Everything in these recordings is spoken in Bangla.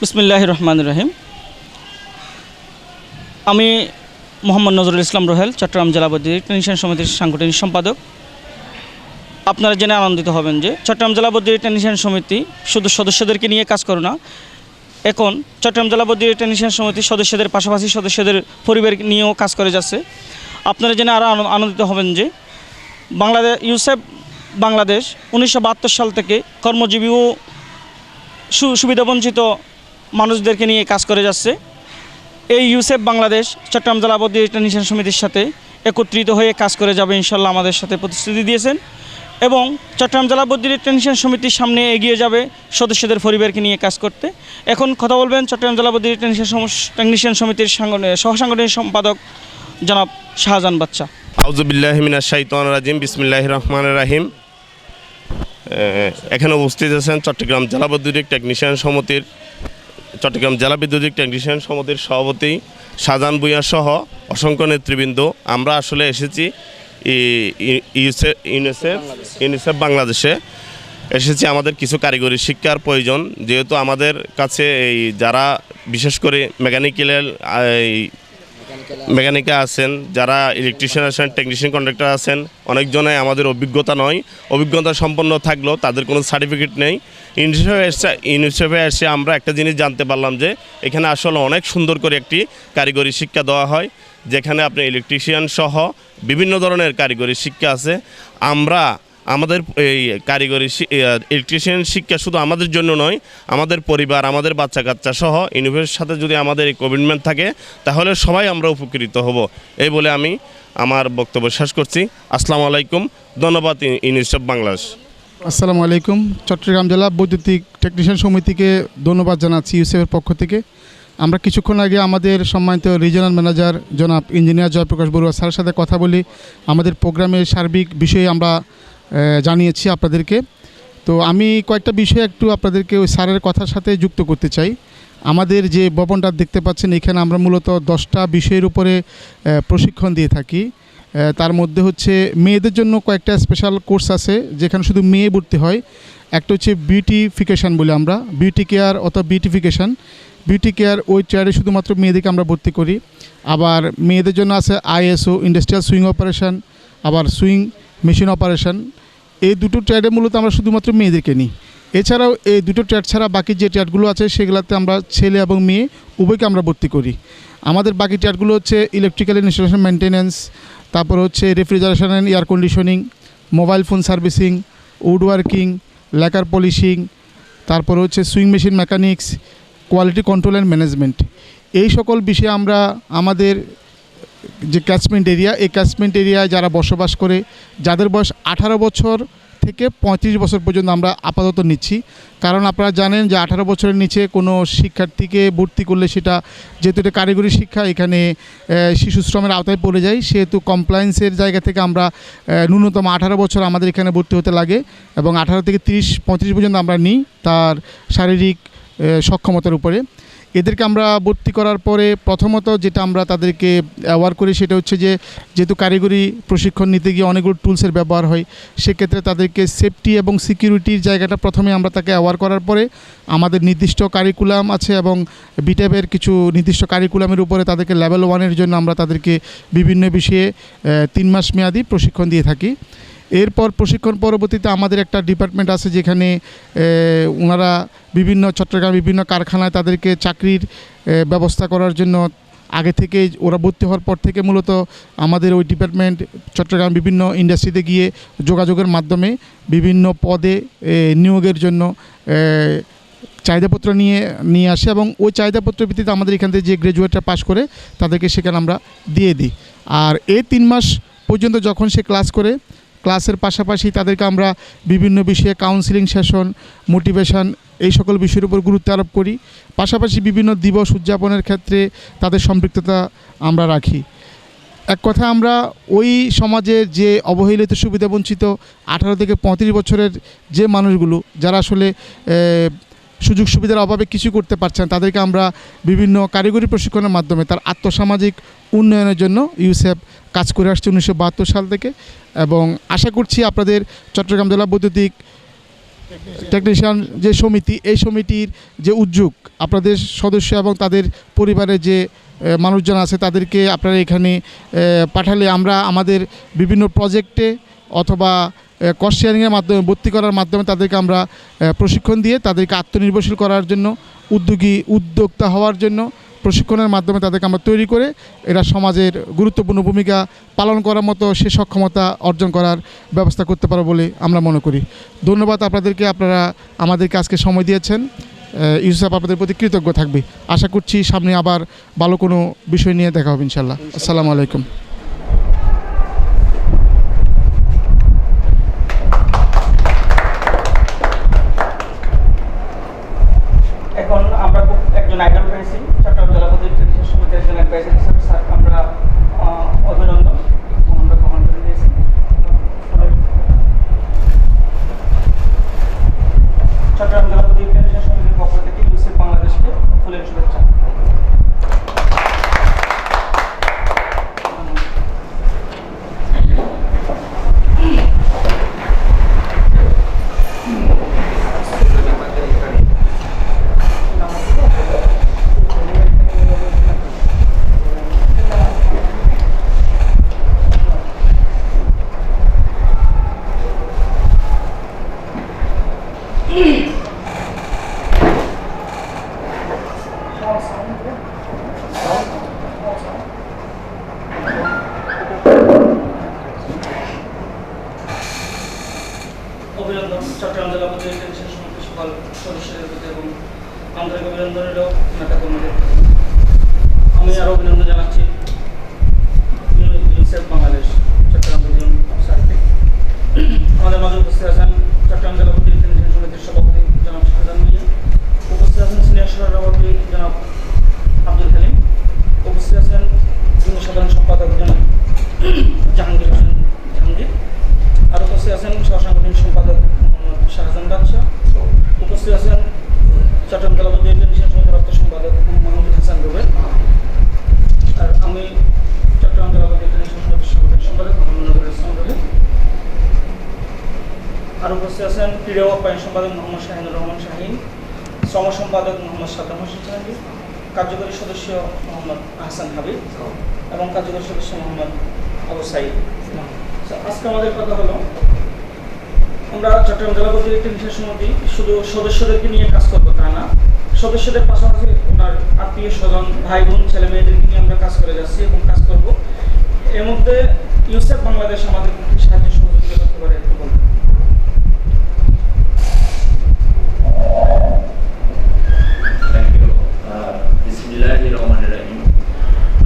বিসমিল্লাহির রহমানির রহিম। আমি মোহাম্মদ নজরুল ইসলাম রোহেল, চট্টগ্রাম জেলা বৌদ্ধিক টেকনিশিয়ান সমিতির সাংগঠনিক সম্পাদক। আপনারা জেনে আনন্দিত হবেন যে চট্টগ্রাম জেলা বৌদ্ধিক টেকনিশিয়ান সমিতি শুধু সদস্যদেরকে নিয়ে কাজ করে না, এখন চট্টগ্রাম জেলা বৌদ্ধিক টেকনিশিয়ান সমিতির সদস্যদের পাশাপাশি সদস্যদের পরিবার নিয়েও কাজ করে যাচ্ছে। আপনারা জেনে আরও আনন্দিত হবেন যে ইউসেফ বাংলাদেশ 1972 সাল থেকে কর্মজীবী ও সুবিধাবঞ্চিত মানুষদেরকে নিয়ে কাজ করে যাচ্ছে। এই ইউসেফ বাংলাদেশ চট্টগ্রাম জেলা বৌদ্ধিক টেকনিশিয়ান সমিতির সাথে একত্রিত হয়ে কাজ করে যাবে ইনশাল্লাহ, আমাদের সাথে প্রতিশ্রুতি দিয়েছেন। এবং চট্টগ্রাম জেলা বৌদ্ধিক টেকনিশিয়ান সমিতির সামনে এগিয়ে যাবে সদস্যদের পরিবারকে নিয়ে কাজ করতে। এখন কথা বলবেন চট্টগ্রাম জেলা বৌদ্ধিক টেকনিশিয়ান সমিতির সহসাংগঠনিক সম্পাদক জনাব শাহজাহান বাচ্চা। আউযু বিল্লাহি মিনাশ শাইতানির রাজিম, বিসমিল্লাহির রহমানির রহিম। এখানে উপস্থিত আছেন চট্টগ্রাম জেলা বৈদ্যুতিক টেকনিশিয়ান সমিতির সভাপতি শাহজাহান ভূঁইয়া সহ অসংখ্য নেতৃবৃন্দ। আমরা আসলে এসেছি ইউনিসেফ বাংলাদেশে এসেছি। আমাদের কিছু কারিগরি শিক্ষার প্রয়োজন, যেহেতু আমাদের কাছে এই যারা বিশেষ করে মেকানিকা আছেন, যারা ইলেকট্রিশিয়ান আছেন, টেকনিশিয়ান কন্ট্রাক্টর আছেন, অনেকজনে আমাদের অভিজ্ঞতা সম্পন্ন থাকলেও তাদের কোনো সার্টিফিকেট নেই। ইউনিসেফে এসে আমরা একটা জিনিস জানতে পারলাম যে এখানে আসলে অনেক সুন্দর করে একটি কারিগরি শিক্ষা দেওয়া হয়, যেখানে আপনি ইলেকট্রিশিয়ান সহ বিভিন্ন ধরনের কারিগরি শিক্ষা আছে। আমাদের এই কারিগরি ইলেকট্রিশিয়ান শিক্ষা শুধু আমাদের জন্য নয়, আমাদের পরিবার, আমাদের বাচ্চা কাচ্চা সহ ইউনিভার্সিটির সাথে যদি আমাদের এই কমিটমেন্ট থাকে তাহলে সবাই আমরা উপকৃত হব। এই বলে আমি আমার বক্তব্য শেষ করছি। আসসালামু আলাইকুম, ধন্যবাদ ইউনিসেফ বাংলাদেশ। আসসালামু আলাইকুম। চট্টগ্রাম জেলা বৈদ্যুতিক টেকনিশিয়ান সমিতিকে ধন্যবাদ জানাচ্ছি ইউসেফের পক্ষ থেকে। আমরা কিছুক্ষণ আগে আমাদের সম্মানিত রিজিওনাল ম্যানেজার জনাব ইঞ্জিনিয়ার জয়প্রকাশ বড়ুয়া স্যারের সাথে কথা বলি আমাদের প্রোগ্রামের সার্বিক বিষয়ে আমরা জানিয়েছি আপনাদেরকে। তো আমি কয়েকটা বিষয় একটু আপনাদেরকে ওই স্যারের কথার সাথে যুক্ত করতে চাই। আমাদের যে ভবনটা দেখতে পাচ্ছেন, এখানে আমরা মূলত 10টা বিষয়ের উপরে প্রশিক্ষণ দিয়ে থাকি। তার মধ্যে হচ্ছে মেয়েদের জন্য কয়েকটা স্পেশাল কোর্স আছে, যেখানে শুধু মেয়ে ভর্তি হয়। একটা হচ্ছে বিউটিফিকেশান বলে আমরা, বিউটি কেয়ার অথবা বিউটি কেয়ার ওই ট্রেডে শুধুমাত্র মেয়েদেরকে আমরা ভর্তি করি। আবার মেয়েদের জন্য আছে ISO ইন্ডাস্ট্রিয়াল সুইং অপারেশন, আবার সুইং মেশিন অপারেশন। এই দুটো ট্রেডে মূলত আমরা শুধুমাত্র মেয়েদেরকে নিই। এছাড়াও এই দুটো ট্রেড ছাড়া বাকি যে ট্রেডগুলো আছে সেগুলোতে আমরা ছেলে এবং মেয়ে উভয়কে আমরা ভর্তি করি। আমাদের বাকি ট্রেডগুলো হচ্ছে ইলেকট্রিক্যাল ইনস্টলেশন মেনটেন্যান্স, তারপর হচ্ছে refrigeration and air conditioning, mobile phone servicing, would working, lacquer polishing, তারপর হচ্ছে sewing machine mechanics, quality control and management. এই সকল বিষয়ে আমরা আমাদের যে ক্যাচমেন্ট এরিয়া, এই ক্যাচমেন্ট এরিয়ায় যারা বসবাস করে, যাদের বয়স 18 বছর থেকে 35 বছর পর্যন্ত আমরা আপাতত নিচ্ছি। কারণ আপনারা জানেন যে 18 বছরের নিচে কোনো শিক্ষার্থীকে ভর্তি করলে সেটা, যেহেতু এটা কারিগরি শিক্ষা, এখানে শিশু শ্রমের আওতায় পড়ে যায়, সেহেতু কমপ্লায়েন্সের জায়গা থেকে আমরা ন্যূনতম 18 বছর আমাদের এখানে ভর্তি হতে লাগে এবং 18 থেকে 30-35 পর্যন্ত আমরা নিই তার শারীরিক সক্ষমতার উপরে। এদেরকে আমরা ভর্তি করার পরে প্রথমত যেটা আমরা তাদেরকে অ্যাওয়ার করি সেটা হচ্ছে যে, যেহেতু কারিগরি প্রশিক্ষণ নিতে গিয়ে অনেকগুলো টুলসের ব্যবহার হয়, সেক্ষেত্রে তাদেরকে সেফটি এবং সিকিউরিটির জায়গাটা প্রথমে আমরা তাকে অ্যাওয়ার করার পরে আমাদের নির্দিষ্ট কারিকুলাম আছে এবং বিটেপের কিছু নির্দিষ্ট কারিকুলামের উপরে তাদেরকে লেভেল 1-এর জন্য আমরা তাদেরকে বিভিন্ন বিষয়ে 3 মাস মেয়াদি প্রশিক্ষণ দিয়ে থাকি। এরপর প্রশিক্ষণ পরবর্তীতে আমাদের একটা ডিপার্টমেন্ট আছে, যেখানে ওনারা চট্টগ্রাম বিভিন্ন কারখানায় তাদেরকে চাকরির ব্যবস্থা করার জন্য আগে থেকে ওরা ভর্তি হওয়ার পর থেকে মূলত আমাদের ওই ডিপার্টমেন্ট চট্টগ্রাম বিভিন্ন ইন্ডাস্ট্রিতে গিয়ে যোগাযোগের মাধ্যমে বিভিন্ন পদে নিয়োগের জন্য চাহিদাপত্র নিয়ে আসে এবং ওই চাহিদাপত্রের ভিত্তিতে আমাদের এখান থেকে যে গ্র্যাজুয়েটরা পাশ করে তাদেরকে সেখানে আমরা দিয়ে দিই। আর এই 3 মাস পর্যন্ত যখন সে ক্লাস করে, ক্লাসের পাশাপাশি তাদেরকে আমরা বিভিন্ন বিষয়ে কাউন্সিলিং সেশন, মোটিভেশন, এই সকল বিষয়ের উপর গুরুত্ব আরোপ করি। পাশাপাশি বিভিন্ন দিবস উদযাপনের ক্ষেত্রে তাদের সম্পৃক্ততা আমরা রাখি। এক কথা, আমরা ওই সমাজের যে অবহেলিত সুবিধাবঞ্চিত 18 থেকে 35 বছরের যে মানুষগুলো, যারা আসলে সুযোগ সুবিধার অভাবে কিছু করতে পারছেন, তাদেরকে আমরা বিভিন্ন কারিগরি প্রশিক্ষণের মাধ্যমে তার আত্মসামাজিক উন্নয়নের জন্য ইউসেফ কাজ করে আসছে 1972 সাল থেকে। এবং আশা করছি আপনাদের চট্টগ্রাম জেলা বৈদ্যুতিক টেকনিশিয়ান যে সমিতি, এই সমিতির যে উদ্যোগ, আপনাদের সদস্য এবং তাদের পরিবারের যে মানুষজন আছে তাদেরকে আপনারা এখানে পাঠালে আমরা আমাদের বিভিন্ন প্রজেক্টে অথবা কস্ট শেয়ারিংয়ের মাধ্যমে ভর্তি করার মাধ্যমে তাদেরকে আমরা প্রশিক্ষণ দিয়ে তাদেরকে আত্মনির্ভরশীল করার জন্য, উদ্যোক্তা হওয়ার জন্য প্রশিক্ষণের মাধ্যমে তাদেরকে আমরা তৈরি করে এরা সমাজের গুরুত্বপূর্ণ ভূমিকা পালন করার মতো সে সক্ষমতা অর্জন করার ব্যবস্থা করতে পারবো বলে আমরা মনে করি। ধন্যবাদ আপনাদেরকে, আপনারা আমাদেরকে আজকে সময় দিয়েছেন। ইউসুফ আপনাদের প্রতি কৃতজ্ঞ থাকবে। আশা করছি সামনে আবার ভালো কোনো বিষয় নিয়ে দেখা হবে ইনশাল্লাহ। আসসালামু আলাইকুম। এখন আমরা একজন আইডল পেয়েছি, চট্টগ্রাম জেলা প্রতিনিধি টেকনিশিয়ান সমিতির একজন অ্যাডভাইজার হিসেবে স্যারকে আমরা অভিনন্দন আমরা গ্রহণ করে দিয়েছি। চট্টগ্রাম জেলা প্রতিনিধি টেকনিশিয়ান সমিতির পক্ষ থেকে ইউসিএফ বাংলাদেশকে ফুলের শুভেচ্ছা। অভিনন্দন চট্টগ্রাম জেলা প্রতিনিধি টেকনিশিয়ান সমিতির সকল সদস্যদের প্রতি এবং আন্তরিক অভিনন্দন এলো নেতা কর্মীদের। আমি আরও অভিনন্দন জানাচ্ছি ইউসিএফ বাংলাদেশ চট্টগ্রাম রিজন স্যারকে। আমাদের মাঝে উপস্থিত আছেন চট্টগ্রাম জেলা প্রতিনিধি টেকনিশিয়ান সমিতির সভাপতি জনাব শাহজাহান মিয়া, উপস্থিত আছেন সিনিয়র সভাপতি জনাব আব্দুল হালিম, উপস্থিত আছেন যুগ্ম সাধারণ সম্পাদক জনাব জাহাঙ্গীর হোসেন জাহাঙ্গীর, আর উপস্থিত আছেন সহসাংগঠনিক সম্পাদক মোহাম্মদ শাহজাহান বাদশাহ, উপস্থিত আছেন চট্টগ্রাম জেলা প্রতিনিধি টেকনিশিয়ান সমিতির অর্থ সম্পাদক মাহমুদুল হাসান রুবেল, আর আমি চট্টগ্রাম জেলা প্রতিনিধি টেকনিশিয়ান সমিতির সাংগঠনিক সম্পাদক মোহাম্মদ নজরুল ইসলাম রুবেল, আর উপস্থিত আছেন ক্রীড়া আপ্যায়ন সম্পাদক মোহাম্মদ শাহিনুর রহমান শাহিন, শ্রম সম্পাদক মোহাম্মদ সাদ্দাম হোসেন জাহাঙ্গীর, কার্যকরী সদস্য মোহাম্মদ আহসান হাবিব এবং কার্যকরী সদস্য মোহাম্মদ আবু সাইদ। আজকে আমাদের কথা হলো, আমরা চট্টগ্রাম জেলা প্রতিনিধি টেকনিশিয়ান সমিতি শুধু সদস্যদেরকে নিয়ে কাজ করবো তা না, সদস্যদের পাশাপাশি ওনার আত্মীয় স্বজন, ভাই বোন, ছেলে মেয়েদেরকে নিয়ে আমরা কাজ করে যাচ্ছি এবং কাজ করব। এর মধ্যে ইউসিএফ বাংলাদেশ আমাদের সাহায্য সহযোগিতা করতে পারে একটু বলবেন।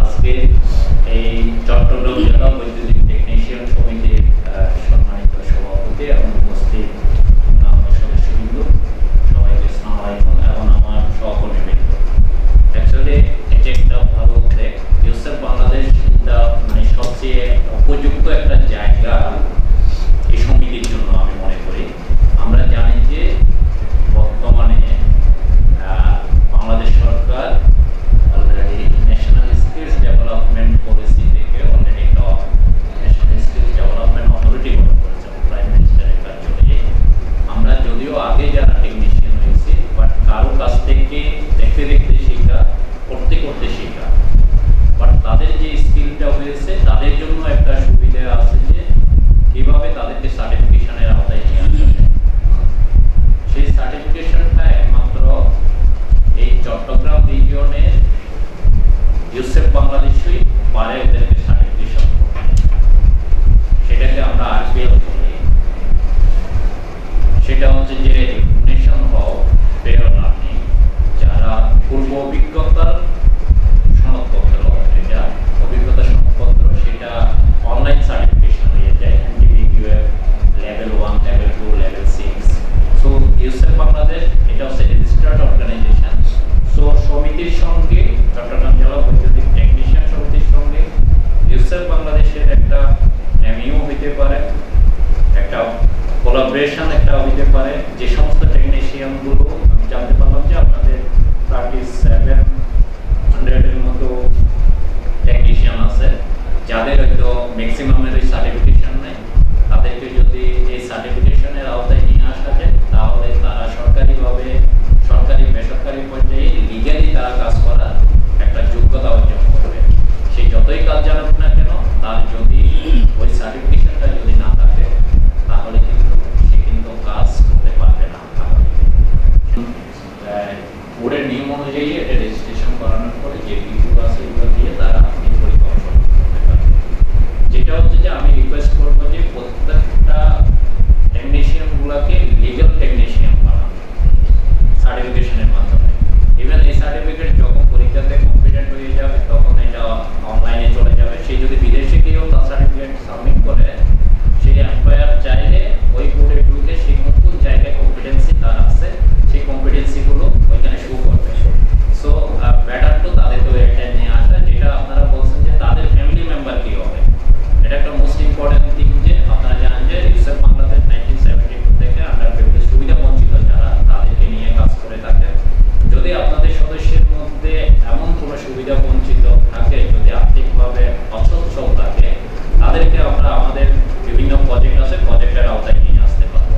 আজকে এই চট্টগ্রাম জেলা বৈদ্যুতিক টেকনিশিয়ান সমিতির সম্মানিত সভাপতি এবং উপস্থিত সদস্যবৃন্দ, সবাইকে আসসালামু আলাইকুম এবং আমার সহকর্মীবৃন্দ। অ্যাকচুয়ালি এটা একটা ভালো উদ্যোগ। ইউসিএফ বাংলাদেশ মানে সবচেয়ে উপযুক্ত একটা জায়গা এই সমিতির জন্য আমি মনে করি। আমরা জানি যে বর্তমানে বাংলাদেশ সরকার already national skills development policy থেকে অলরেডি একটা ন্যাশনাল স্কিলস ডেভেলপমেন্ট অথরিটি গঠন করেছে প্রাইম মিনিস্টারের কার্যালয়ে। আমরা যদিও আগে যারা টেকনিশিয়ান হয়েছি, বাট কারো কাছ থেকে দেখতে দেখতে শেখা, করতে করতে শেখা, বাট তাদের যে স্কিলটা হয়েছে তাদের জন্য একটা সুবিধা আছে যে কীভাবে তাদেরকে সার্টিফিকেশনের আওতায় নিয়ে আসা যায়। সেই সার্টিফিকেশনটা একমাত্র এই চট্টগ্রাম রিজিয়নের ইউসিএফ বাংলাদেশই পারে ওদেরকে সার্টিফিকেশন করতে। সেটাকে আমরা আরপিএল বলি। সেটা হচ্ছে যে রেকগনিশন অফ প্রায়র লার্নিং, যারা পূর্ব অভিজ্ঞতার সনদপত্র, এটা অভিজ্ঞতা সনদপত্র, সেটা অনলাইন সার্টিফিকেশন হয়ে যায় NDBQF level 1, level 2, level 6। So UCF Bangladesh এটা হচ্ছে রেজিস্টার্ড অর্গানাইজেশন। সো সমিতির সঙ্গে চট্টগ্রাম জেলা বৈদ্যুতিক টেকনিশিয়ান সমিতির সঙ্গে ইউসিএফ বাংলাদেশের একটা এমইউ হইতে পারে, একটা কোলাবোরেশন একটা হইতে পারে। যে সমস্ত টেকনিশিয়ানগুলো আমি জানতে পারলাম যে আপনাদের 3700-এর মতো টেকনিশিয়ান আছে, যাদের হয়তো ম্যাক্সিমামের ওই সার্টিফিকেশন নেই, তাদেরকে যদি এই সার্টিফিকেশনের আওতায় নিয়ে আসা যায় তাহলে এমপ্লয়ার চাইলে ওই বোর্ডে ঢুকে সেই কোন জায়গায় কম্পিটেন্সি তার আছে সেই কম্পিটেন্সিগুলো ওইখানে শো করবে। সো বেটার তো তাদেরকে এটা নিয়ে আসা, যেটা আপনারা বলছেন যে তাদের ফ্যামিলি মেম্বার কি হবে, এটা একটা মোস্ট ইম্পর্টেন্ট থিং। যে আপনারা জানেন যে ইউসেফ বাংলাদেশ 1972 থেকে আন্ডার প্রিভিলেজ সুবিধা বঞ্চিত যারা তাদেরকে নিয়ে কাজ করে থাকে। যদি আপনাদের সদস্যের মধ্যে এমন কোনো সুবিধা বঞ্চিত থাকে, যদি আর্থিকভাবে অসচ্ছল থাকে, তাদেরকে আমরা আমাদের বিভিন্ন প্রজেক্ট আছে, প্রজেক্টের আওতায় নিয়ে আসতে পারবো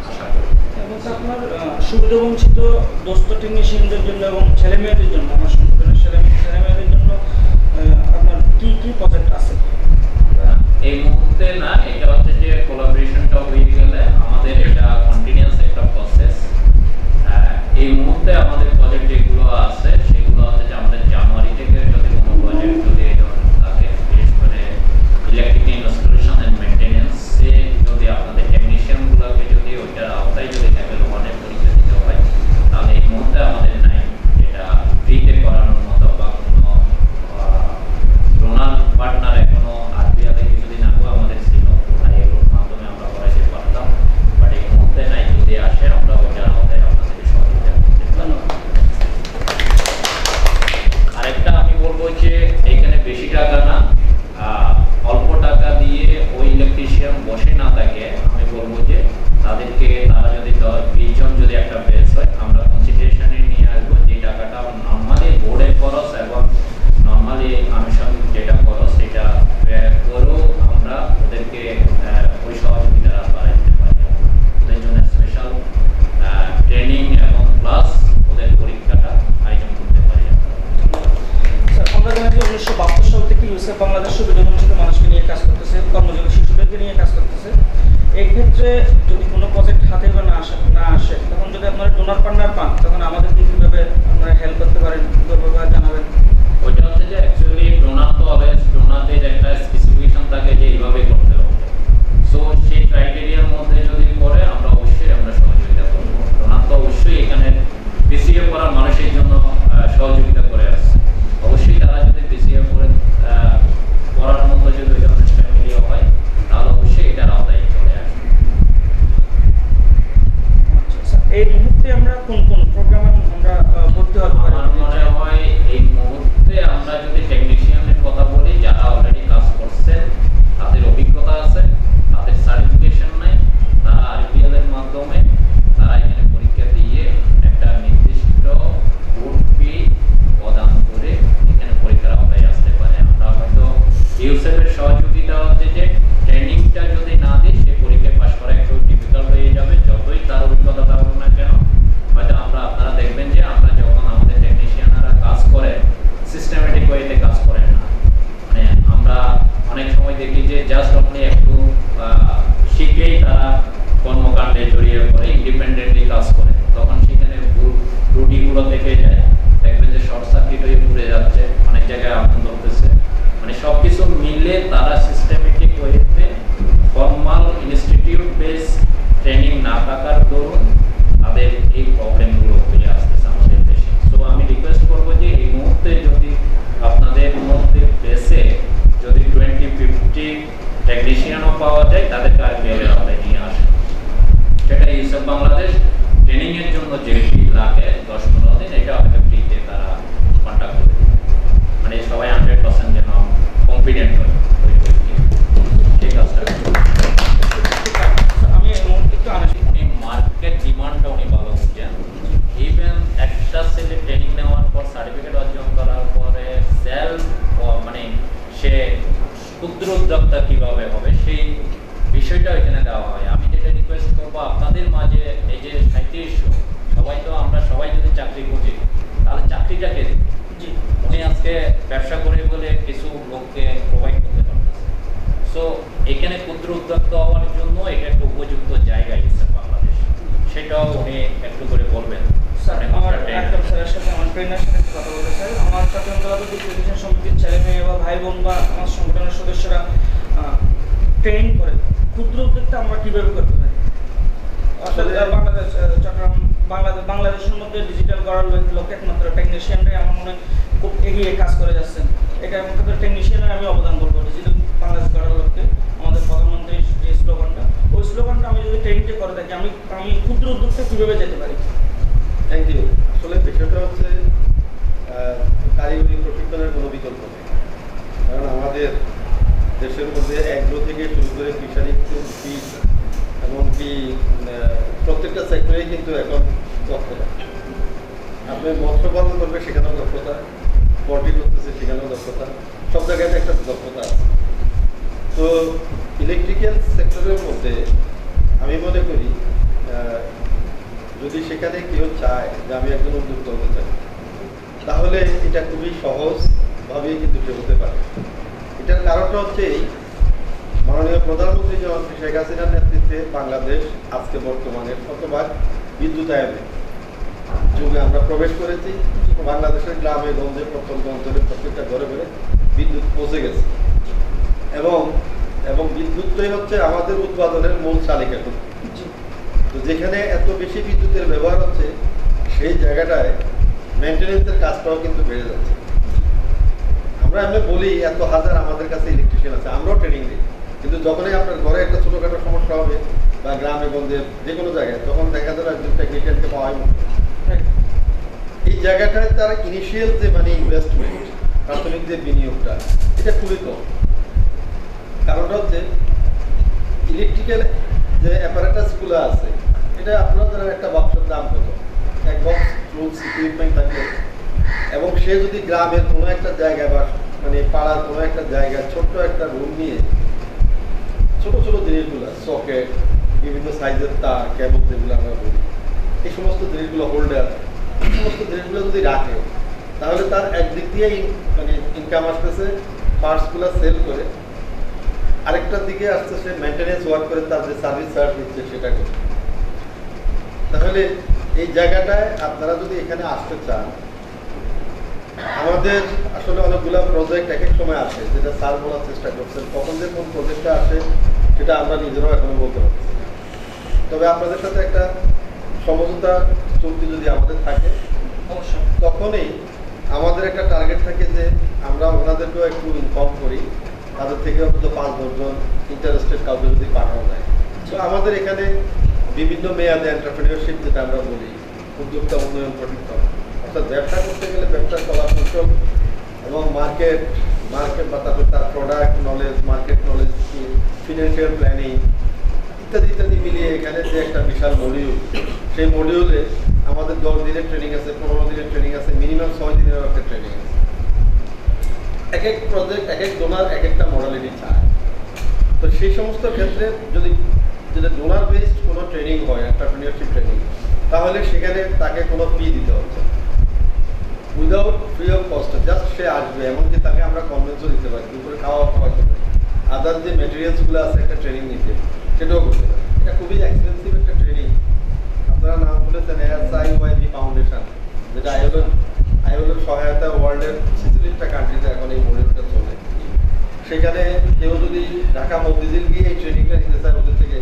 আশা করি। এবং আপনার সুবিধাবঞ্চিত দোস্ত টেকনিশিয়ানদের জন্য এবং ছেলে মেয়েদের জন্য, আমার সংগঠনের ছেলে মেয়েদের জন্য আপনার কি কি প্রজেক্ট আছে? এই মুহূর্তে না, এটা হচ্ছে যে কোলাবোরেশনটা হয়ে গেলে আমাদের এটা কন্টিনিউয়াস একটা প্রসেস। এই মুহূর্তে আমাদের প্রজেক্ট যেগুলো আছে সেগুলো হচ্ছে যে আমাদের জানুয়ারি থেকে যদি কোনো প্রজেক্ট যদি এই ধরনের থাকে, বিশেষ করে ইলেকট্রিক ইনস্টলেশন অ্যান্ড মেনটেন্যান্সে যদি আপনাদের টেকনিশিয়ানগুলোকে যদি ওইটার আওতায় যদি লেভেল 1-এর পরীক্ষা দিতে হয়, তাহলে এই মুহূর্তে আমাদের নাই যেটা ফ্রিতে করানোর মতো বা কোনো ডোনার পার্টনার এখনো আরবিআইতে কিছুদিন আগেও আমাদের ছিল, তাই এগুলোর মাধ্যমে আমরা করাইতে পারতাম, বাট এই মুহূর্তে নাই। যদি আসে আমরা ওইটার আওতায় আপনাদের সহযোগিতা করতে পারব। আরেকটা আমি বলবো যে এইখানে বেশি টাকা না, অল্প টাকা দিয়ে ওই ইলেকট্রিশিয়ান বসে না থাকে, আমি বলবো যে তাদেরকে তারা যদি 10-20 জন যদি একটা বেস হয়, আমরা কনসিডারেশনে নিয়ে আসবো যে টাকাটা নর্মালি বোর্ডের খরচ এবং নর্মালি আনুষঙ্গিক যেটা খরচ সেটা করেও আমরা ওদেরকে ওই সহযোগিতা বাড়াইতে পারি। ওদের জন্য স্পেশাল ট্রেনিং এবং প্লাস ওদের পরীক্ষাটা আয়োজন করতে পারি। স্যার, আমরা জানি যে 1972 সাল থেকে ইউসেফ বাংলাদেশ সুবিধাবঞ্চিত মানুষকে নিয়ে কাজ করতেছে, কর্মযোগী শিশুদেরকে নিয়ে কাজ করতেছে। এই ক্ষেত্রে যদি কোনো প্রজেক্ট হাতে বা না আসে, তখন যদি আপনারা ডোনার পার্টনার পান, তখন আমাদেরকে কীভাবে আপনারা হেল্প করতে পারেন, জানাবেন? ওইটা হচ্ছে যে অ্যাকচুয়ালি ডোনার তো অলওয়েজ ডোনারদের একটা স্পেসিফিকেশন থাকে যে এইভাবে করতে হবে। সো সেই ক্রাইটেরিয়ার মধ্যে যদি করে আমরা অবশ্যই আমরা সহযোগিতা করবো। ডোনার তো অবশ্যই এখানে পিছিয়ে পড়া মানুষের জন্য সহযোগিতা করে আসছে। অবশ্যই তারা যদি পিছিয়ে পড়ে পড়ার মতো যদি ওই ধরনের ফ্যামিলি হয়, তাহলে অবশ্যই এটার আওতায় চলে আসবে। আচ্ছা, এই মুহূর্তে আমরা কোন কোন প্রোগ্রামে আমরা ভর্তি হতে পারি? আমার মনে হয় এই মুহূর্তে আমরা যদি টেকনিশিয়ানের কথা বলি, যারা অলরেডি কাজ করছেন, তাদের অভিজ্ঞতা আছে, তাদের সার্টিফিকেশন নাই, তারা আরবিএল এর মাধ্যমে তারা এখানে পরীক্ষা দিয়ে একটা নির্দিষ্ট বোর্ড ফি প্রদান করে এখানে পরীক্ষার আওতায় আসতে পারে। আমরা হয়তো ইউসেফের সহযোগিতা হচ্ছে যে ট্রেনিংটা যদি না দিই, সে পরীক্ষায় পাশ করা একটু ডিফিকাল্ট হয়ে যাবে, যতই তার অভিজ্ঞতা থাকুক না কেন। হয়তো আপনারা দেখবেন যে আমরা যখন আমাদের টেকনিশিয়ানরা কাজ করে সিস্টেমেটিক ওয়েতে কাজ করেন না, মানে আমরা অনেক সময় দেখি যে জাস্ট আপনি একটু শিখেই তারা কর্মকাণ্ডে জড়িয়ে পড়ে, ইন্ডিপেন্ডেন্টলি কাজ করে, তখন সেখানে ত্রুটিগুলো থেকে যায়। দেখবেন যে শর্ট সার্কিট হয়ে পুড়ে যাচ্ছে, অনেক জায়গায় আগুন ধরতেছে, মানে সবকিছু মিলে তারা সিস্টেমেটিক ওয়েতে ফর্মাল ইনস্টিটিউট বেস ট্রেনিং না থাকার দরুন তাদের এই প্রবলেমগুলো হয়ে আসতেছে আমাদের দেশে। সো আমি রিকোয়েস্ট করবো যে এই মুহূর্তে যদি আপনাদের মধ্যে বেসে যদি 20-50 টেকনিশিয়ানও পাওয়া যায়, তাদেরকে আরবিএল এর আওতায় নিয়ে আসে। সেটা ইউসেফ বাংলাদেশ ট্রেনিং এর জন্য যে ফি লাগে 10-15 দিন, এটা হয়তো ফ্রিতে তারা কন্ট্যাক্ট করে দেবে, মানে সবাই 100% যেন কম্পিটেন্ট হয় ওই পরীক্ষায়, সেই কাজটা আমি এই মুহূর্তে একটু উনি মার্কেট ডিমান্ডটা উনি ভালো বুঝছেন। ইভেন একটা ছেলে ট্রেনিং নেওয়ার পর সার্টিফিকেট অর্জন করার পরে সেলফ মানে সে ক্ষুদ্র উদ্যোক্তা কিভাবে হবে সেই বিষয়টা এখানে দেওয়া হয়। আমি যেটা রিকোয়েস্ট করবো আপনাদের মাঝে, এই যে 3700 সবাই তো আমরা সবাই যদি চাকরি খুঁজি, তাহলে চাকরিটা কে দেবে? জি, উনি আজকে ব্যবসা করে বলে কিছু লোককে প্রোভাইড করতে পারতেছে। সো এখানে ক্ষুদ্র উদ্যোক্তা হওয়ার জন্য এটা একটা উপযুক্ত জায়গা ইউসেফ বাংলাদেশ, সেটাও উনি একটু করে বলবেন। স্যার, আমার একদম স্যারের সাথে আমার ট্রেনারের সাথে একটু কথা বলতে চাই। আমার চট্টগ্রাম জেলা টেকনিশিয়ান সমিতির ছেলে মেয়ে বা ভাই বোন বা আমার সংগঠনের সদস্যরা ট্রেনিং করে, ক্ষুদ্র উদ্যোক্তা আমরা কীভাবে করতে পারি? অর্থাৎ বাংলাদেশ চট্টগ্রাম বাংলাদেশের মধ্যে ডিজিটাল করার লক্ষ্যে একমাত্র টেকনিশিয়ানরাই আমার মনে খুব এগিয়ে কাজ করে যাচ্ছেন। এটা একমাত্র টেকনিশিয়ানের আমি অবদান করবো ডিজিটাল বাংলাদেশ করার লক্ষ্যে। আমাদের প্রধানমন্ত্রীর যে স্লোগানটা থাকে, আমি ক্ষুদ্র উদ্যোক্তা কীভাবে যেতে পারি? Thank you. আসলে বিষয়টা হচ্ছে কারিগরি প্রশিক্ষণের কোনো বিকল্প নেই, কারণ আমাদের দেশের মধ্যে এগ্রো থেকে শুরু করে ফিশারি, ফিশ এমনকি প্রত্যেকটা সেক্টরেই কিন্তু এখন দক্ষতা। আপনি মৎস্য পালন করবে সেখানেও দক্ষতা, পল্ট্রি করতেছে সেখানেও দক্ষতা, সব জায়গায় একটা দক্ষতা আছে। তো ইলেকট্রিক্যাল সেক্টরের মধ্যে আমি মনে করি যদি সেখানে কেউ চায় যে আমি একজন উদ্যোক্তা হতে চাই, তাহলে এটা খুবই সহজভাবেই কিন্তু সে হতে পারে। এটার কারণটা হচ্ছে এই, মাননীয় প্রধানমন্ত্রী যেমন শেখ হাসিনার নেতৃত্বে বাংলাদেশ আজকে বর্তমানে শতভাগ বিদ্যুতায়নের যুগে আমরা প্রবেশ করেছি। বাংলাদেশের গ্রামে গঞ্জে প্রত্যন্ত অঞ্চলে প্রত্যেকটা ঘরে ঘরে বিদ্যুৎ পৌঁছে গেছে, এবং বিদ্যুৎটাই হচ্ছে আমাদের উৎপাদনের মূল চালিকা। তো যেখানে এত বেশি বিদ্যুতের ব্যবহার হচ্ছে, সেই জায়গাটায় মেনটেনেন্সের কাজটাও কিন্তু বেড়ে যাচ্ছে। আমরা এমনি বলি এত হাজার আমাদের কাছে ইলেকট্রিশিয়ান আছে, আমরাও ট্রেনিং দিই, কিন্তু যখনই আপনার ঘরে একটা ছোটোখাটো সমস্যা হবে বা গ্রামে গঞ্জে যে কোনো জায়গায়, তখন দেখা যাবে একজন টেকনিশিয়ানকে পাওয়াই মুশকিল। এই জায়গাটায় তার ইনিশিয়াল যে ইনভেস্টমেন্ট, প্রাথমিক যে বিনিয়োগটা, এটা খুবই কম। কারণটা হচ্ছে ইলেকট্রিক্যাল যে অ্যাপারেটাসগুলো আছে, এটা আপনারা জানেন একটা বক্সের দাম কত, এক বক্স টুলস ইকুইপমেন্ট থাকলে, এবং সে যদি গ্রামের কোনো একটা জায়গায় বা পাড়ার কোনো একটা জায়গায় ছোট্ট একটা রুম নিয়ে ছোট ছোট জিনিসগুলো, সকেট, বিভিন্ন সাইজের তার, কেবল যেগুলো আমরা বলি, এই সমস্ত জিনিসগুলো, হোল্ডার, এই সমস্ত জিনিসগুলো যদি রাখে, তাহলে তার একদিক দিয়ে ইনকাম আসতেছে, পার্টসগুলো সেল করে, আরেকটার দিকে আসছে সে মেনটেনেন্স ওয়ার্ক করে, তার যে সার্ভিস চার্জ দিচ্ছে সেটা করে। তাহলে এই জায়গাটায় আপনারা যদি এখানে আসতে চান, আমাদের আসলে অনেকগুলো প্রজেক্ট এক এক সময় আসে, যেটা স্যার বলার চেষ্টা করছেন, কখন যে কোন প্রজেক্টটা আসে সেটা আমরা নিজেরাও এখনো বলতে পারছি। তবে আপনাদের সাথে একটা সমঝোতা চুক্তি যদি আমাদের থাকে, অবশ্যই তখনই আমাদের একটা টার্গেট থাকে যে আমরা ওনাদেরকেও একটু ইনফর্ম করি, তাদের থেকে অন্তত 5-10 জন ইন্টারেস্টেড কাউকে যদি পাঠানো যায়। তো আমাদের এখানে বিভিন্ন মেয়াদে এন্টারপ্রেনিয়রশিপ, যেটা আমরা বলি উদ্যোক্তা উন্নয়ন প্রশিক্ষণ, অর্থাৎ ব্যবসা করতে গেলে ব্যবসার কলা কৌশল এবং মার্কেট বা তারপর তার product knowledge, market knowledge, financial planning ইত্যাদি ইত্যাদি মিলিয়ে এখানে যে একটা বিশাল মডিউল, সেই মডিউলে আমাদের 10 দিনের ট্রেনিং আছে, 15 দিনের ট্রেনিং আছে, মিনিমাম 6 দিনের একটা ট্রেনিং আছে। এক এক প্রজেক্ট, এক এক ডোনার এক একটা মডালিটি চায়। তো সেই সমস্ত ক্ষেত্রে যদি যেটা ডোনার বেসড কোনো ট্রেনিং হয়, এন্টারপ্রেনিয়রশিপ ট্রেনিং, তাহলে সেখানে তাকে কোনো ফি দিতে হচ্ছে, without free of cost, just সে আসবে। এমনকি তাকে আমরা কনভেন্সও দিতে পারি, দুপুরে খাওয়াতে পারি, আদার যে মেটেরিয়ালসগুলো আছে একটা ট্রেনিং নিতে, সেটাও করতে পারি। এটা খুবই এক্সপেন্সিভ একটা ট্রেনিং। আপনারা নাম বলেছেন SIYB ফাউন্ডেশন, যেটা আইওএলের সহায়তা ওয়ার্ল্ডের 46টা কান্ট্রিতে এখন এই মডিউলটা চলে। সেখানে কেউ যদি ঢাকা মতিঝিল গিয়ে এই ট্রেনিংটা নিতে চায়, ওদের থেকে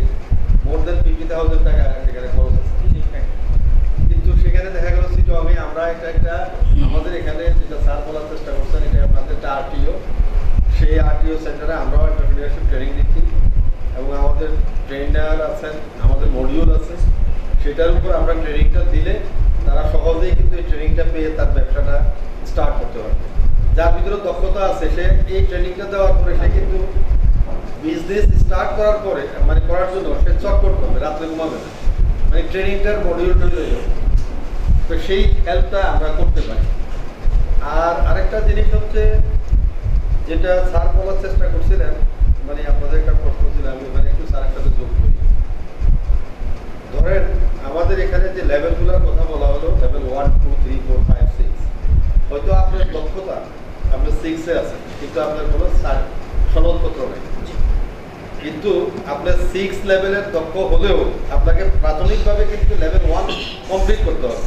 মোর দেন 50,000 টাকা সেখানে খরচ আছে। কিন্তু সেখানে দেখা গেল সিটংয়ে আমরা একটা আমাদের এখানে যেটা স্যার বলার চেষ্টা করছেন, এটা আমাদের একটা RTO, সেই RTO সেন্টারে আমরাও এন্টারপ্রেনিয়রশিপ ট্রেনিং দিচ্ছি, এবং আমাদের ট্রেনার আছেন, আমাদের মডিউল আছে, সেটার উপর আমরা ট্রেনিংটা দিলে তারা সহজেই কিন্তু এই ট্রেনিংটা পেয়ে তার ব্যবসাটা স্টার্ট করতে পারবে। যার ভিতরে দক্ষতা আছে, সে এই ট্রেনিংটা দেওয়ার পরে সে কিন্তু বিজনেস স্টার্ট করার পরে করার জন্য সে চটপট করবে, রাত্রে ঘুমাবে না, ট্রেনিংটার মডিউল তৈরি হয়ে যাবে। তো সেই হেল্পটা আমরা করতে পারি। আর আরেকটা জিনিস হচ্ছে, যেটা স্যার বলার চেষ্টা করছিলেন, আপনাদের একটা প্রশ্ন ছিল, আমি ওখানে একটু স্যারের সাথে যোগ করি। ধরেন আমাদের এখানে যে লেভেলগুলোর কথা বলা হলো, লেভেল 1, 2, 3, 4, 5, 6, হয়তো আপনার দক্ষতা আপনার 6-এ আছে, কিন্তু আপনার কোনো সনদপত্র নেই। কিন্তু আপনার 6 লেভেলের দক্ষ হলেও আপনাকে প্রাথমিকভাবে কিন্তু লেভেল 1 কমপ্লিট করতে হবে,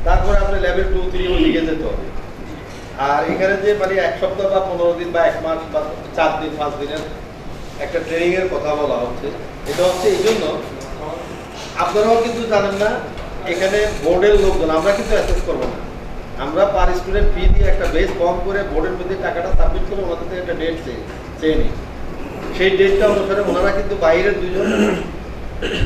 তারপরে আপনি লেভেল 2, 3 লিখে যেতে হবে। আর এখানে যে 1 সপ্তাহ বা 15 দিন বা 1 মাস বা 4 দিন 5 দিনের একটা ট্রেনিংয়ের কথা বলা হচ্ছে, এটা হচ্ছে এই জন্য আপনারাও কিন্তু জানেন না, এখানে বোর্ডের লোকজন, আমরা কিন্তু অ্যাসেস করবো না, আমরা পার স্টুডেন্ট ফি দিয়ে একটা বেস ফর্ম করে বোর্ডের মধ্যে টাকাটা সাবমিট করে ওনাদের থেকে একটা ডেট চেয়ে নিই। সেই ডেটটা অনুসারে ওনারা কিন্তু বাইরের 2 জন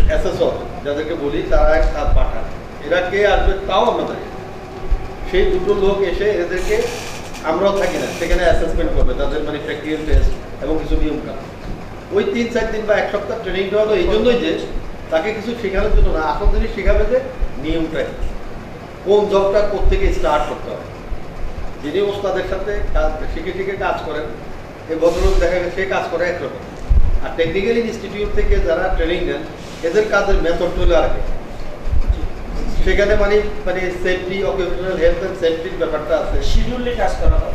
অ্যাসেসর যাদেরকে বলি তারা এক কাজ পাঠান, এরা কে আসবে তাও আমরা জানি না। সেই দুটো লোক এসে এদেরকে, আমরাও থাকি না সেখানে অ্যাসেসমেন্ট করবে, তাদের মানে প্র্যাকটিক্যাল টেস্ট এবং কিছু নিয়ম কানুন। ওই 3-4 দিন বা 1 সপ্তাহ ট্রেনিংটা হলো এই জন্যই যে তাকে কিছু শেখানোর জন্য না, আসল জিনিস শেখাবে যে নিয়মটা কি, কোন জবটা কোত্থেকে স্টার্ট করতে হবে। যিনি ওস্তাদের সাথে কাজ শিখে কাজ করেন, এই ভদ্রলোক দেখা গেছে সে কাজ করে একরকম, আর টেকনিক্যাল ইনস্টিটিউট থেকে যারা ট্রেনিং নেন এদের কাজের মেথড হলো আর কি। সেখানে মানে সেফটি, অকুপেশনাল হেলথ এন্ড সেফটির ব্যাপারটা আছে, শিডিউলে কাজ করা হয়।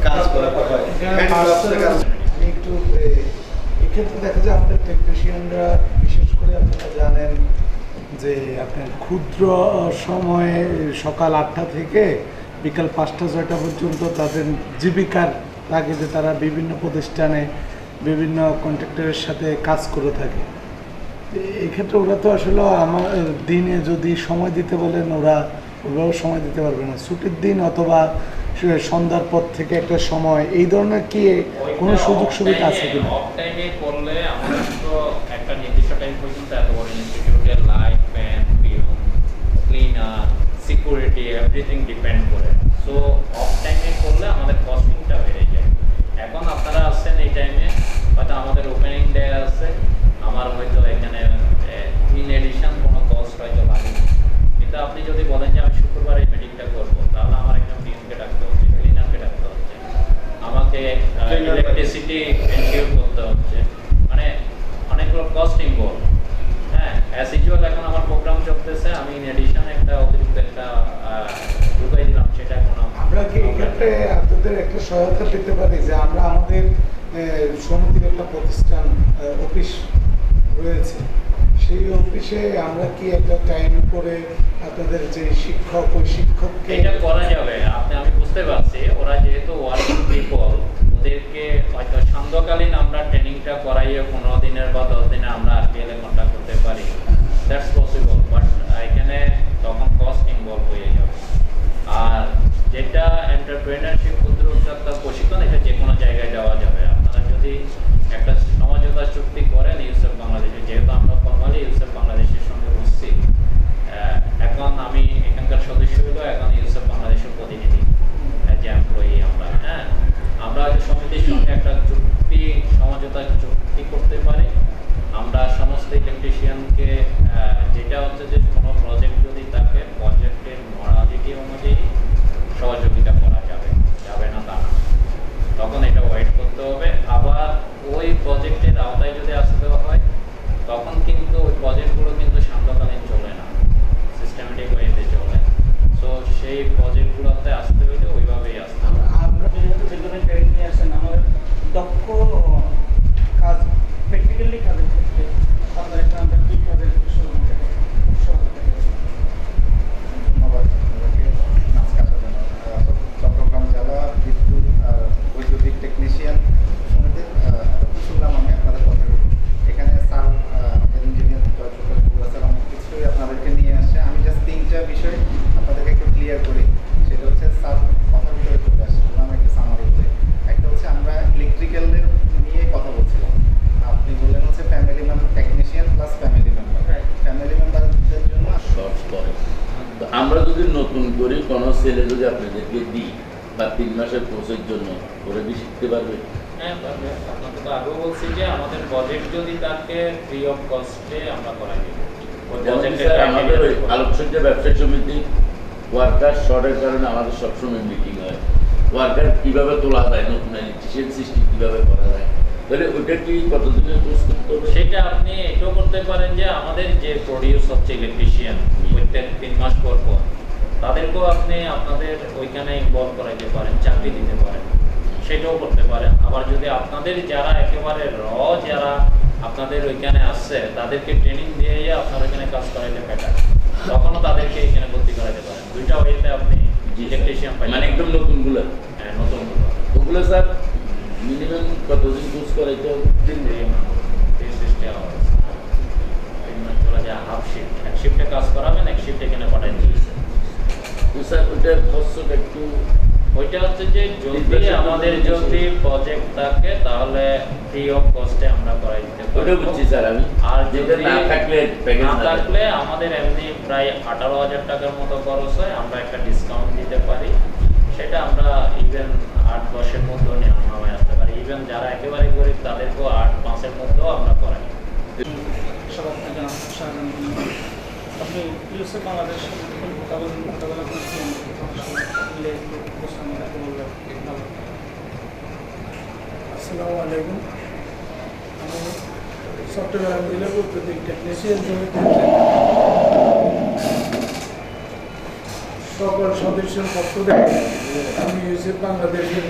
একটু এক্ষেত্রে দেখা যায় আমাদের টেকনিশিয়ানরা, বিশেষ করে আপনারা জানেন যে আপনার ক্ষুদ্র সময়ে সকাল 8টা থেকে বিকাল 5টা-6টা পর্যন্ত তাদের জীবিকার তাগিদে তারা বিভিন্ন প্রতিষ্ঠানে বিভিন্ন কন্ট্রাক্টরের সাথে কাজ করে থাকে। এক্ষেত্রে ওরা তো আসলে আমার দিনে যদি সময় দিতে বলেন ওরা ওইভাবে সময় দিতে পারবে না। ছুটির দিন অথবা সন্ধ্যার পর থেকে একটা সময়, এই ধরনের কি কোনো সুযোগ সুবিধা আছে কিনা? অফ টাইমে করলে আমাদের তো একটা নির্দিষ্ট টাইম পর্যন্ত এত বড় ইনস্টিটিউটের light, fan, peon, cleaner, security everything depend করে। সো অফ টাইমে করলে আমাদের কস্টিংটা বেড়ে যায়। এখন আপনারা আসছেন এই টাইমে, হয়তো আমাদের ওপেনিং ডে আছে, আমার হয়তো এখানে ইন এডিশন কোনো কস্ট হয়তো লাগে, কিন্তু আপনি যদি বলেন যে আমি শুক্রবার এই মিটিংটা করবো, তাহলে আমার একজন পিএনকে ডাকতে হচ্ছে, ক্লিনারকে ডাকতে হচ্ছে, আমাকে ইলেকট্রিসিটি এনশিওর করতে হচ্ছে, মানে অনেকগুলো কস্ট ইনভলভ। হ্যাঁ, অ্যাজ ইউজুয়াল এখন আমার প্রোগ্রাম চলতেছে, আমি ইন এডিশন একটা অতিরিক্ত একটা ঢুকাই দিলাম, সেটা কোনো আমরা কি এক্ষেত্রে আপনাদের একটা সহায়তা পেতে পারি যে আমরা আমাদের সমিতির একটা প্রতিষ্ঠান অফিস রয়েছে, সেই অফিসে আমরা কি একটা টাইম করে আপনাদের যে শিক্ষক, ওই শিক্ষককে এটা করা যাবে। আমি বুঝতে পারছি, ওরা যেহেতু ওয়ার্কিং পিপল, ওদেরকে হয়তো সান্ধ্যকালীন আমরা ট্রেনিংটা করাইয়ে 15 দিনের বা 10 দিনে আমরা আরপিএলে কন্ট্যাক্ট করতে পারি, দ্যাটস পসিবল, বাট এখানে তখন কস্ট ইনভলভ হয়ে যাবে। আর যেটা এন্টারপ্রেনারশিপ, ক্ষুদ্র উদ্যোক্তার প্রশিক্ষণ, এটা যে কোনো জায়গায় দেওয়া যাবে। আপনারা যদি একটা সমঝোতা চুক্তি করেন ইউসেফ বাংলাদেশে, যেহেতু আমরা ফর্মালি ইউসেফ বাংলাদেশের সঙ্গে বসছি, এখন আমি এখানকার সদস্য হইল, এখন ইউসেফ বাংলাদেশের প্রতিনিধি যে এমপ্লয়ি আমরা, হ্যাঁ, আমরা সমিতির সঙ্গে একটা চুক্তি, সমঝোতা চুক্তি করতে পারি। আমরা সমস্ত ইলেকট্রিশিয়ানকে যেটা হচ্ছে যে কোনো প্রজেক্ট যদি থাকে, প্রজেক্টের মডালিটি অনুযায়ী সহযোগিতা করা যাবে, যাবে না তা না, তখন এটা ওয়েট করতে হবে। আবার ওই প্রজেক্টের আওতায় যদি আসতে হয়, তখন কিন্তু ওই প্রজেক্টগুলো কিন্তু সান্ধ্যকালীন চলে না, সিস্টেমেটিক ওয়েতে চলে। সো সেই প্রজেক্টগুলোতে আসতে হইলে ওইভাবেই আসতে হবে। আমরা যেহেতু দীর্ঘদিন ট্রেনিং নিয়ে আসেন, আমাদের দক্ষ কাজ, প্র্যাকটিক্যালি কাজের ক্ষেত্রে আপনার একটা আন্তর্জাতিক কাজের সহযোগিতা ধন্যবাদ আপনাদেরকে নামকাটা জানার। চট্টগ্রাম জেলা বিদ্যুৎ আর বৈদ্যুতিক টেকনিশিয়ান সমিতির এতক্ষণ শুনলাম আমি আপনাদের কথাগুলো। এখানে স্যার, আমাদের ইঞ্জিনিয়ার জয়প্রকাশ বড়ুয়া স্যার অনেক কিছুই আপনাদেরকে নিয়ে আসছে। আমি জাস্ট 3টা বিষয় আপনাদেরকে একটু ক্লিয়ার করি। সেটা হচ্ছে স্যার কথার ভিতরে চলে আসছে, আমি একটু সামারি বলি। একটা হচ্ছে আমরা ইলেকট্রিক্যালদের নিয়ে কথা বলছিলাম, আপনি বললেন হচ্ছে family member, technician plus family member. Family মেম্বারদের জন্য শর্টস করে। তো আমরা যদি নতুন করে কোনো ছেলে যদি আপনাদেরকে দিই বা 3 মাসের কোর্সের জন্য, ওরা কি শিখতে পারবে? হ্যাঁ, পারবে। আপনাকে তো আগেও বলছি যে আমাদের প্রজেক্ট যদি থাকে ফ্রি অফ কস্টে আমরা করাই দেব। ওই যেমন প্রজেক্টের স্যার আমাদের ওই আলোকসজ্জা ব্যবসায়ী সমিতি ওয়ার্কার শর্টের কারণে আমাদের সবসময় মিটিং হয়, ওয়ার্কার কীভাবে তোলা যায়, নতুন ইলেকট্রিশিয়ান সিস্টেম কীভাবে করা যায়, তাহলে ওইটা কি কতদিনের কোর্স করতে হবে? সেটা আপনি এটাও করতে পারেন যে আমাদের যে প্রডিউস হচ্ছে ইলেকট্রিশিয়ান প্রত্যেক 3 মাস পর পর, তাদেরকেও আপনি আপনাদের ওইখানে ইনভলভ করাইতে পারেন, চাকরি দিতে পারেন, সেটাও করতে পারেন। আবার যদি আপনাদের যারা একেবারে যারা আপনাদের ওইখানে আসছে, তাদেরকে ট্রেনিং দিয়ে আপনার ওইখানে কাজ করাইতে বেটার, তখনও তাদেরকে এখানে ভর্তি করাইতে পারেন। 2টা ওয়েতে আপনি ইলেকট্রিশিয়ান পাইবেন। মানে একদম নতুনগুলো? হ্যাঁ, নতুনগুলো। ওগুলো স্যার মিনিমাম কতদিন কোর্স করাইতে হবে? 3 আওয়ার্স। 3 মাস চলে যায় হাফ শিফট, এক শিফটে কাজ করাবেন, এক শিফট এখানে পাঠাই দিয়েছে। তো স্যার ওইটার খরচটা একটু? ওইটা হচ্ছে যে যদি আমাদের যদি প্রজেক্ট থাকে, তাহলে ফ্রি অফ কস্টে আমরা করাই দিতে ওটা বুঝছি স্যার আমি। আর যেটা যদি না থাকলে প্যাকেজ না থাকলে আমাদের এমনি প্রায় 18,000 টাকার মতো খরচ হয়, আমরা একটা ডিসকাউন্ট দিতে পারি, সেটা আমরা ইভেন 8-10-এর মধ্যেও নামায় আসতে পারি। ইভেন যারা একেবারে গরিব তাদেরকেও 8-5-এর মধ্যেও আমরা করাই। সভাপতি জনাব শাহজাহান ভুঁইয়া। আপনি ইউএসএ বাংলাদেশ মোকাবেলা করছিলেন, মিলে একটু প্রশ্ন রাখতে বলবেন ভালো। আসসালামু আলাইকুম। আমি চট্টগ্রাম জেলা বৈদ্যুতিক টেকনিশিয়ান সমিতির সকল সদস্যের পক্ষ থেকে আমি ইউসেফ বাংলাদেশের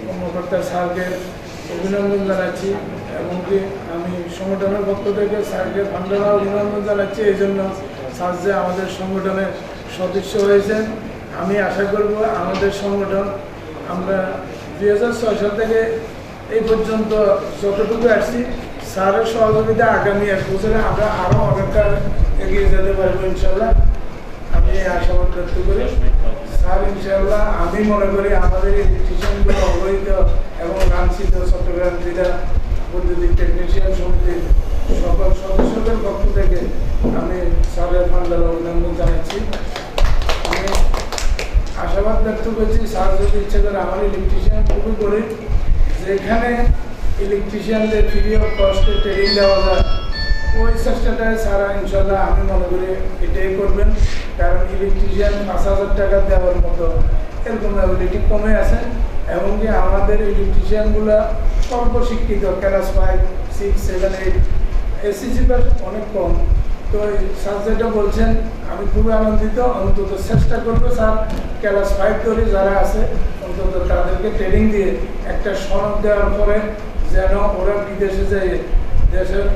কর্মকর্তা স্যারকে অভিনন্দন জানাচ্ছি, এমনকি আমি সংগঠনের পক্ষ থেকে স্যারকে ভান্ডারা অভিনন্দন জানাচ্ছি এই জন্য স্যার যে আমাদের সংগঠনের সদস্য হয়েছেন। আমি আশা করব আমাদের সংগঠন আমরা 2006 সাল থেকে এই পর্যন্ত যতটুকু আসছি স্যারের সহযোগিতা আগামী 1 বছরে আমরা আরও অনেকটা এগিয়ে যেতে পারবো ইনশাল্লাহ। আমি এই আশাবাদ ব্যক্ত করি। স্যার ইনশাল্লাহ আমি মনে করি আমাদের এই ইলেকট্রিশিয়ানগুলো অবহিত এবং লাঞ্ছিত চট্টগ্রাম জেলা বৈদ্যুতিক টেকনিশিয়ান সমিতির সকল সদস্যদের পক্ষ থেকে আমি স্যারের ফান্ডার অভিনন্দন জানাচ্ছি। আমি আশাবাদ ব্যক্ত করছি স্যার যদি ইচ্ছে করে আমার ইলেকট্রিশিয়ান খুবই করি, যেখানে ইলেকট্রিশিয়ানদের ফ্রি অফ কস্টে ট্রেনিং দেওয়া যায় ওই চেষ্টাটায় সারা ইনশাল্লাহ আমি মনে করি এটাই করবেন, কারণ ইলেকট্রিশিয়ান 5,000 টাকা দেওয়ার মতো এরকম অ্যাবিলিটি কমে আছে। এমনকি আমাদের ইলেকট্রিশিয়ানগুলো স্বল্প শিক্ষিত, ক্লাস 5, 6, 7, 8 এসএসসি পাস অনেক কম। তো স্যার যেটা বলছেন আমি খুবই আনন্দিত। অন্তত চেষ্টা করবো স্যার ক্লাস 5 ধরে যারা আছে অন্তত তাদেরকে ট্রেনিং দিয়ে একটা সনদ দেওয়ার পরে যেন ওরা বিদেশে যায়, দেশের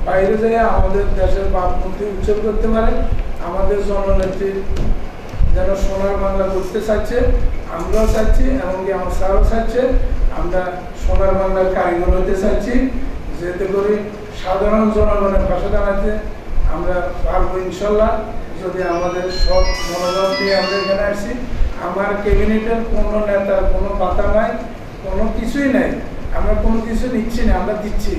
বাইরে যায় আমাদের দেশের ভাবমূর্তি উজ্জ্বল করতে পারে। আমাদের জননেত্রী যেন সোনার বাংলা করতে চাচ্ছে, আমরাও চাচ্ছি, এমনকি আমার স্যারও চাচ্ছে আমরা সোনার বাংলার কারিগর হতে চাচ্ছি, যেতে করে সাধারণ জনগণের পাশে দাঁড়াতে আমরা পারবো ইনশাল্লাহ। যদি আমাদের সব মনোভাব নিয়ে আমরা এখানে আসছি, আমার ক্যাবিনেটের কোনো নেতার কোনো পাতা নাই, কোনো কিছুই নাই, আমরা কোনো কিছু নিচ্ছি না, আমরা দিচ্ছি,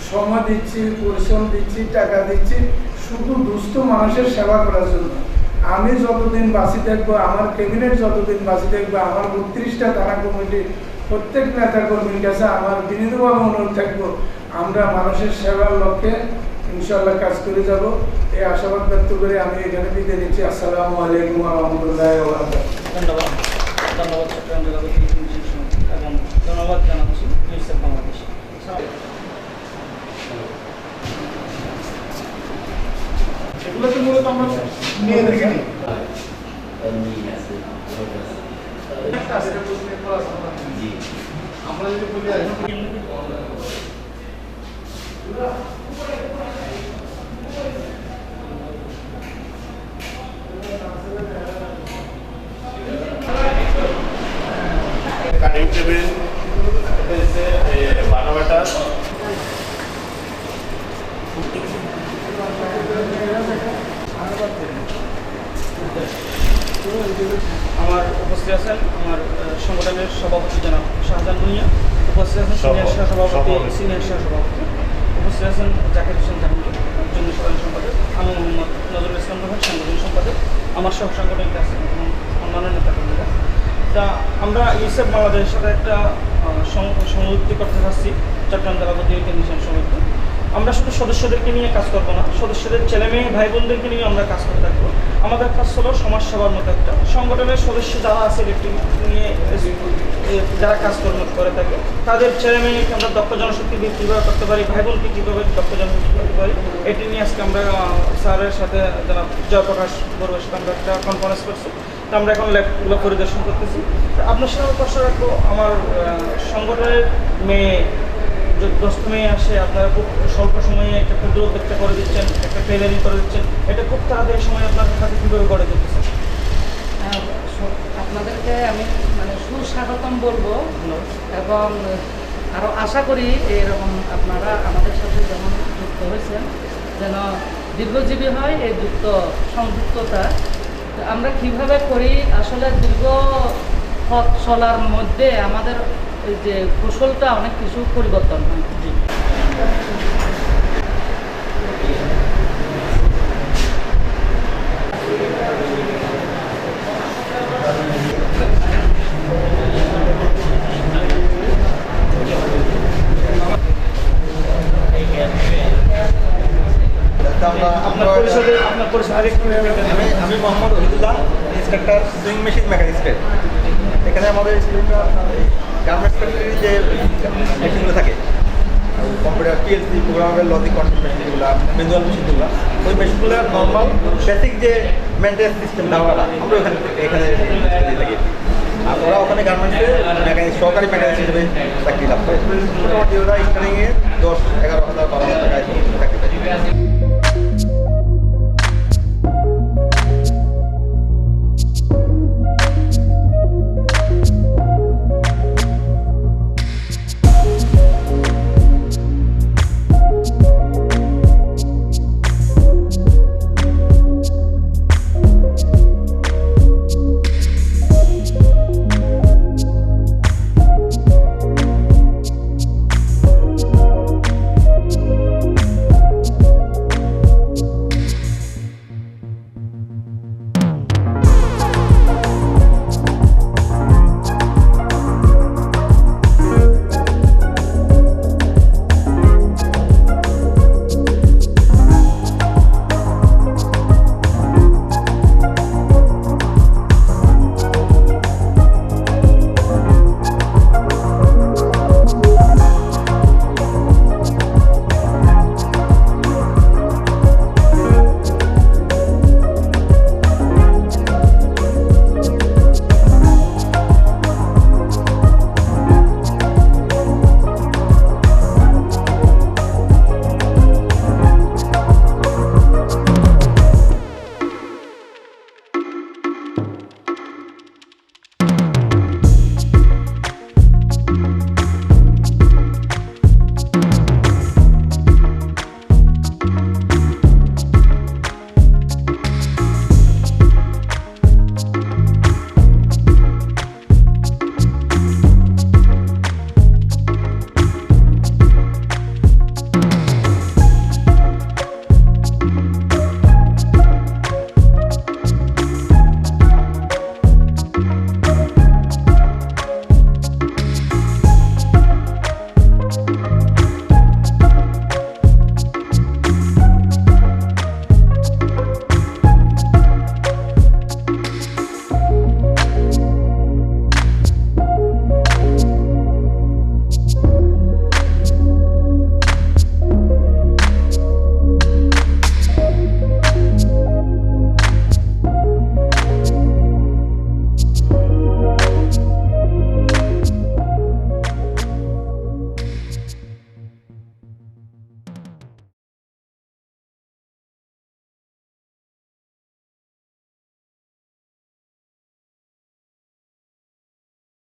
সময় দিচ্ছি, পরিশ্রম দিচ্ছি, টাকা দিচ্ছি শুধু দুস্থ মানুষের সেবা করার জন্য। আমি যতদিন বাঁচি থাকবো, আমার ক্যাবিনেট যতদিন বাঁচি থাকবো, আমার 32টা থানা কমিটি প্রত্যেক নেতা কর্মীর কাছে আমার বিনীতভাবে অনুরোধ থাকবো আমরা মানুষের সেবার লক্ষ্যে ইনশাল্লাহ কাজ করে যাব। এই আশাবাদ ব্যক্ত করে আমি এখানে বিদায় নিচ্ছি। আসসালামু আলাইকুম ওয়া রাহমাতুল্লাহি ওয়া বারাকাতুহু। ধন্যবাদ। ধন্যবাদ চট্টগ্রাম জেলা বৈদ্যুতিক টেকনিশিয়ান সমিতি এবং ধন্যবাদ জানাচ্ছি ইউএসএফ বাংলাদেশ। এগুলো তো মূলত আমরা নিয়ে দেখে নিই। আমরা যদি বলি কাটিং টেবিল হচ্ছে 12 মিটার। আমার উপস্থিত আছেন আমার সংগঠনের সভাপতি জনাব শাহজাহান ভুঁইয়া, উপস্থিত আছেন সিনিয়র সহসভাপতি, উপস্থিত আছেন জাকির হোসেন জাহাঙ্গীর জন্য সাধারণ সম্পাদক, আমি মোহাম্মদ নজরুল ইসলাম রোহেল সাংগঠনিক সম্পাদক, আমার সহ সাংগঠনিক আছে এবং অন্যান্য নেতাকর্মীরা। তা আমরা ইউএসএফ বাংলাদেশের সাথে একটা সংযুক্তি করতে চাচ্ছি চট্টগ্রাম জেলা বৈদ্যুতিক টেকনিশিয়ান সমিতি। আমরা শুধু সদস্যদেরকে নিয়ে কাজ করবো না, সদস্যদের ছেলে মেয়ে ভাই বোনদেরকে নিয়ে আমরা কাজ করে থাকবো। আমাদের কাজ হলো সমাজসেবার মতো একটা সংগঠনের সদস্য যারা আছে ইলেকট্রিক নিয়ে যারা কাজকর্ম করে থাকে তাদের ছেলে মেয়েকে আমরা দক্ষ জনশক্তি কীভাবে করতে পারি, ভাই বোনকে কীভাবে দক্ষ জনশক্তি করতে পারি, এটি নিয়ে আজকে আমরা স্যারের সাথে যারা জয়প্রকাশ বড়ুয়ার সাথে আমরা একটা কনফারেন্স করছি। তো আমরা এখন ল্যাবগুলো পরিদর্শন করতেছি। আপনার সাথে প্রশ্ন রাখবো, আমার সংগঠনের মেয়ে দশটা মেয়ে আসে, আপনারা খুব স্বল্প সময়ে একটা ক্ষুদ্র উদ্যোক্তা করে দিচ্ছেন, একটা ট্রেলারিং করে দিচ্ছেন, এটা খুব তাড়াতাড়ি সময় আপনার সাথে কীভাবে করে দিতেছেন? আপনাদেরকে আমি মানে সুস্বাগতম বলবো এবং আরও আশা করি এরকম আপনারা আমাদের সাথে যেমন যুক্ত হয়েছেন যেন দীর্ঘজীবী হয় এই সংযুক্ততা। আমরা কিভাবে করি আসলে দীর্ঘ পথ চলার মধ্যে আমাদের এই যে কৌশলটা অনেক কিছু পরিবর্তন হয়। জি। আমি Mohammad Wahidullah, instructor sewing machine মেকানিস্টের। এখানে আমাদের স্টুডেন্টরা গার্মেন্টস ফ্যাক্টরির যে মেশিনগুলো থাকে, computer PLC, programmable logic control মেশিনগুলো, ম্যানুয়াল মেশিনগুলো, ওই মেশিনগুলো নর্মাল বেসিক যে মেনটেন্স সিস্টেম দেওয়াটা আমরা এখানে থাকি। আর ওরা ওখানে গার্মেন্টসে মেকানিক, সহকারী মেকানিক হিসেবে চাকরি লাভ করে। মোটামুটি ওরা স্টার্টিংয়ে 10-11,000-12,000 টাকায়